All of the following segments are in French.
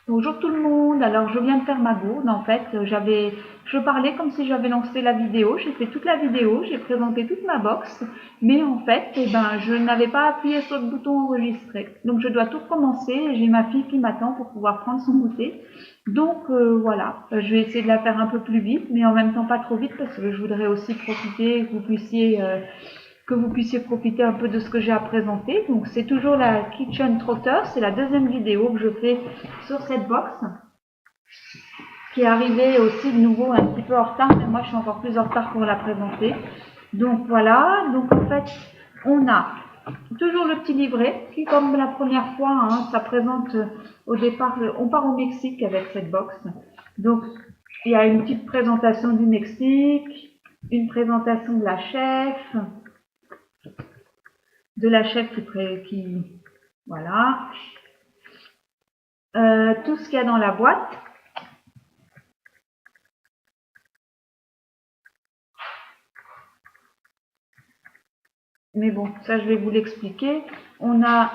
Bonjour tout le monde, alors je viens de faire ma gourde en fait, je parlais comme si j'avais lancé la vidéo, j'ai fait toute la vidéo, j'ai présenté toute ma box, mais en fait je n'avais pas appuyé sur le bouton enregistrer, donc je dois tout recommencer et j'ai ma fille qui m'attend pour pouvoir prendre son goûter, donc voilà, je vais essayer de la faire un peu plus vite, mais en même temps pas trop vite parce que je voudrais aussi profiter, que vous puissiez profiter un peu de ce que j'ai à présenter. Donc c'est toujours la Kitchen Trotter, c'est la deuxième vidéo que je fais sur cette box, qui est arrivée aussi de nouveau un petit peu en retard, mais moi je suis encore plus en retard pour la présenter. Donc voilà, donc en fait on a toujours le petit livret qui, comme la première fois, hein, ça présente au départ, on part au Mexique avec cette box. Donc il y a une petite présentation du Mexique, une présentation de la chef, voilà, tout ce qu'il y a dans la boîte. Mais bon, ça je vais vous l'expliquer. On a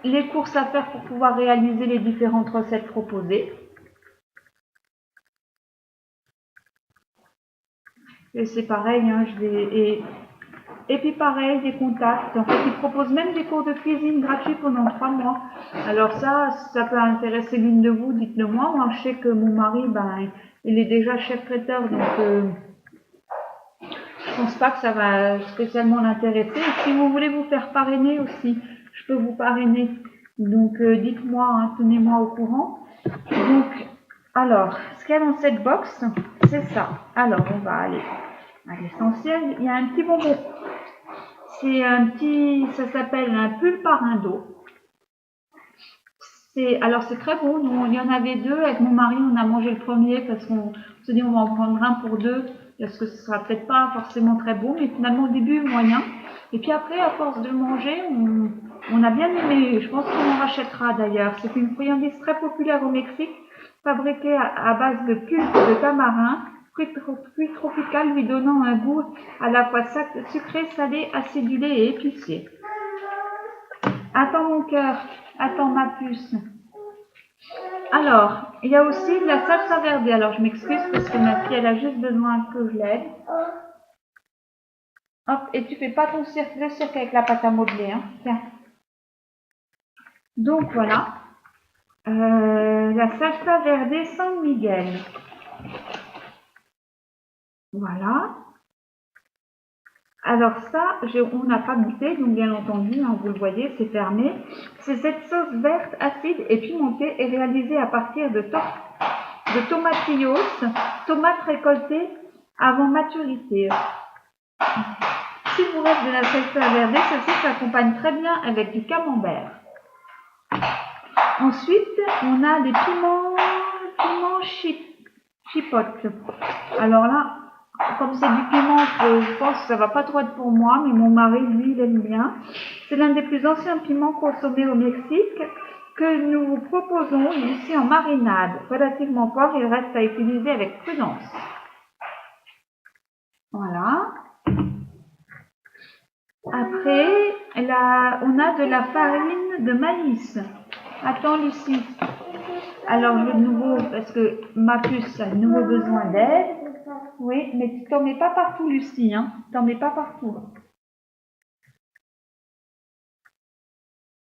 les courses à faire pour pouvoir réaliser les différentes recettes proposées. Et c'est pareil, hein, et puis pareil, des contacts. En fait, ils proposent même des cours de cuisine gratuits pendant 3 mois. Alors ça peut intéresser l'une de vous, dites-le moi. Moi, je sais que mon mari, il est déjà chef traiteur, donc je pense pas que ça va spécialement l'intéresser. Et si vous voulez vous faire parrainer aussi, je peux vous parrainer. Donc dites-moi, hein, tenez-moi au courant. Donc, alors, ce qu'il y a dans cette box, c'est ça. Alors, on va aller à l'essentiel. Il y a un petit bonbon. Ça s'appelle un pulparin d'eau. Alors c'est très bon. Nous, il y en avait deux. Avec mon mari, on a mangé le premier parce qu'on se dit on va en prendre un pour deux. Parce que ce sera peut-être pas forcément très bon, mais finalement au début moyen. Et puis après, à force de le manger, on a bien aimé. Je pense qu'on en rachètera d'ailleurs. C'est une friandise très populaire au Mexique, fabriquée à base de pulpe de tamarin, fruit tropical lui donnant un goût à la fois sucré, salé, acidulé et épicé. Attends mon cœur, attends ma puce. Alors, il y a aussi de la salsa verde. Alors, je m'excuse parce que ma fille, elle a juste besoin que je l'aide. Hop, et tu fais pas le cirque avec la pâte à modeler, hein. Tiens. Donc, voilà. La salsa verde San Miguel. Voilà. Alors ça, on n'a pas goûté, donc bien entendu, hein, vous le voyez, c'est fermé. C'est cette sauce verte, acide et pimentée est réalisée à partir de tomatillos, tomates récoltées avant maturité. Si vous reste de la salsa verde, ceci s'accompagne très bien avec du camembert. Ensuite, on a des piments chipotle. Alors là, comme c'est du piment, je pense que ça va pas trop être pour moi, mais mon mari, lui, il aime bien. C'est l'un des plus anciens piments consommés au Mexique que nous vous proposons ici en marinade. Relativement fort, il reste à utiliser avec prudence. Voilà. Après, on a de la farine de maïs. Attends, Lucie. Alors, je veux de nouveau, parce que ma puce a de nouveau besoin d'aide. Oui, mais tu t'en mets pas partout, Lucie, hein. T'en mets pas partout.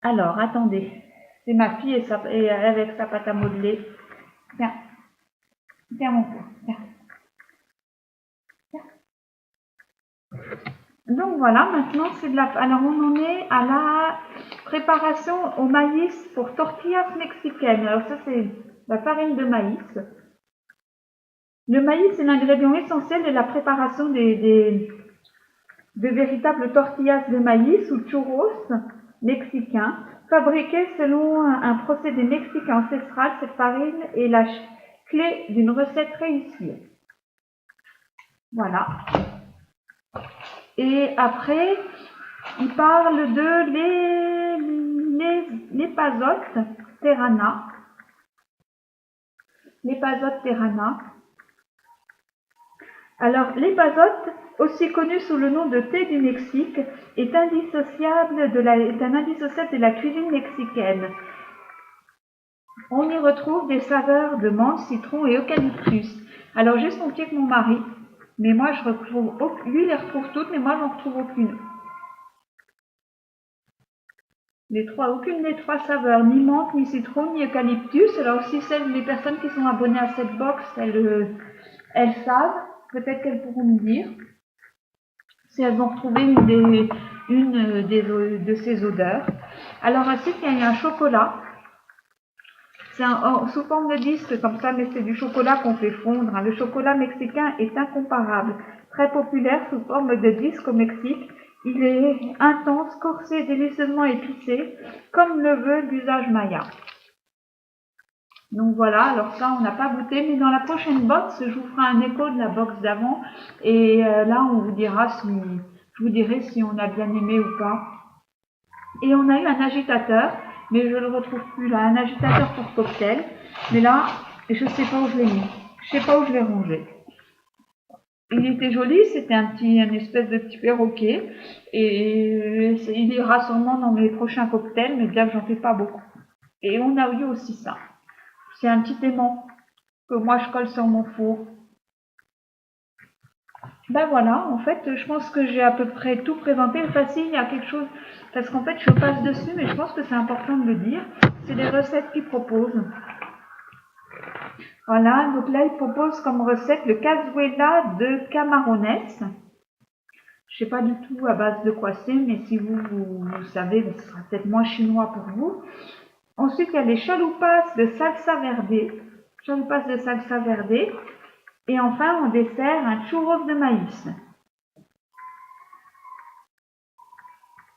Alors, attendez. C'est ma fille et avec sa pâte à modeler. Tiens. Tiens, mon cœur. Tiens. Tiens. Donc voilà, maintenant c'est alors on en est à la préparation au maïs pour tortillas mexicaines. Alors ça c'est la farine de maïs. Le maïs est l'ingrédient essentiel de la préparation de véritables tortillas de maïs ou churros mexicains. Fabriqués selon un procédé mexicain ancestral, cette farine est la clé d'une recette réussie. Voilà. Et après, il parle de l'épazote terrana. L'épazote terrana. Alors, l'épazote, aussi connu sous le nom de thé du Mexique, est indissociable de la cuisine mexicaine. On y retrouve des saveurs de menthe, citron et eucalyptus. Alors j'ai senti que mon mari, mais moi je retrouve, lui il les retrouve toutes, mais moi j'en retrouve aucune. Aucune des trois saveurs, ni menthe, ni citron, ni eucalyptus. Alors si les personnes qui sont abonnées à cette box, elles savent, peut-être qu'elles pourront me dire si elles ont retrouvé de ces odeurs. Alors ensuite, il y a un chocolat. C'est sous forme de disque comme ça, mais c'est du chocolat qu'on fait fondre. Le chocolat mexicain est incomparable. Très populaire sous forme de disque au Mexique. Il est intense, corsé, délicieusement épicé, comme le veut l'usage maya. Donc voilà, alors ça on n'a pas goûté, mais dans la prochaine box, je vous ferai un écho de la box d'avant. Et là, on vous dira je vous dirai si on a bien aimé ou pas. Et on a eu un agitateur, mais je ne le retrouve plus là, un agitateur pour cocktail. Mais là, je ne sais pas où je l'ai mis. Je ne sais pas où je l'ai rangé. Il était joli, c'était un espèce de petit perroquet. Et il ira sûrement dans mes prochains cocktails, mais bien que j'en fais pas beaucoup. Et on a eu aussi ça. C'est un petit aimant que moi je colle sur mon four. Ben voilà, en fait, je pense que j'ai à peu près tout présenté. Enfin, si, il y a quelque chose, parce qu'en fait, je passe dessus, mais je pense que c'est important de le dire. C'est les recettes qu'ils proposent. Voilà, donc là, ils proposent comme recette le cazuela de camarones. Je sais pas du tout à base de quoi c'est, mais si vous savez, ce sera peut-être moins chinois pour vous. Ensuite, il y a les chalupas de salsa verde. Chalupas de salsa verde. Et enfin, en dessert, un churros de maïs.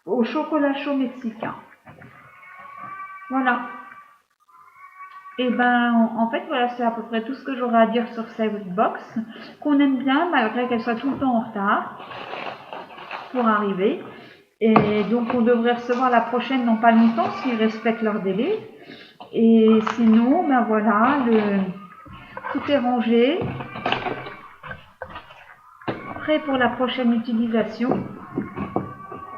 Au chocolat chaud mexicain. Voilà. Et ben, en fait, voilà, c'est à peu près tout ce que j'aurais à dire sur cette box, qu'on aime bien, malgré qu'elle soit tout le temps en retard pour arriver. Et donc, on devrait recevoir la prochaine dans pas longtemps s'ils respectent leur délai. Et sinon, ben voilà, tout est rangé, prêt pour la prochaine utilisation.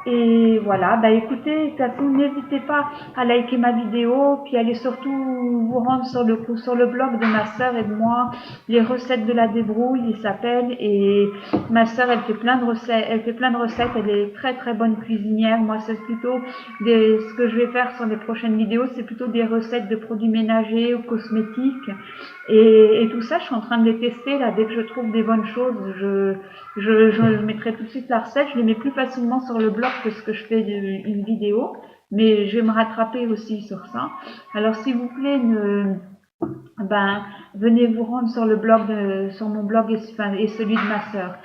Et voilà, bah écoutez, de toute façon, n'hésitez pas à liker ma vidéo, puis allez surtout vous rendre sur le blog de ma sœur et de moi, les recettes de la débrouille, il s'appelle, et ma sœur, elle fait plein de recettes, elle est très très bonne cuisinière. Moi, c'est plutôt ce que je vais faire sur les prochaines vidéos, c'est plutôt des recettes de produits ménagers ou cosmétiques, et tout ça, je suis en train de les tester, là, dès que je trouve des bonnes choses, je mettrai tout de suite la recette. Je les mets plus facilement sur le blog que ce que je fais une vidéo, mais je vais me rattraper aussi sur ça. Alors s'il vous plaît, venez vous rendre sur le blog sur mon blog et celui de ma sœur.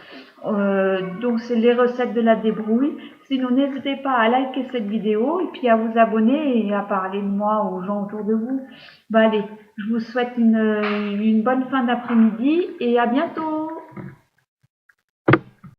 Donc c'est les recettes de la débrouille. Sinon, n'hésitez pas à liker cette vidéo et puis à vous abonner et à parler de moi aux gens autour de vous. Allez, je vous souhaite une bonne fin d'après-midi et à bientôt.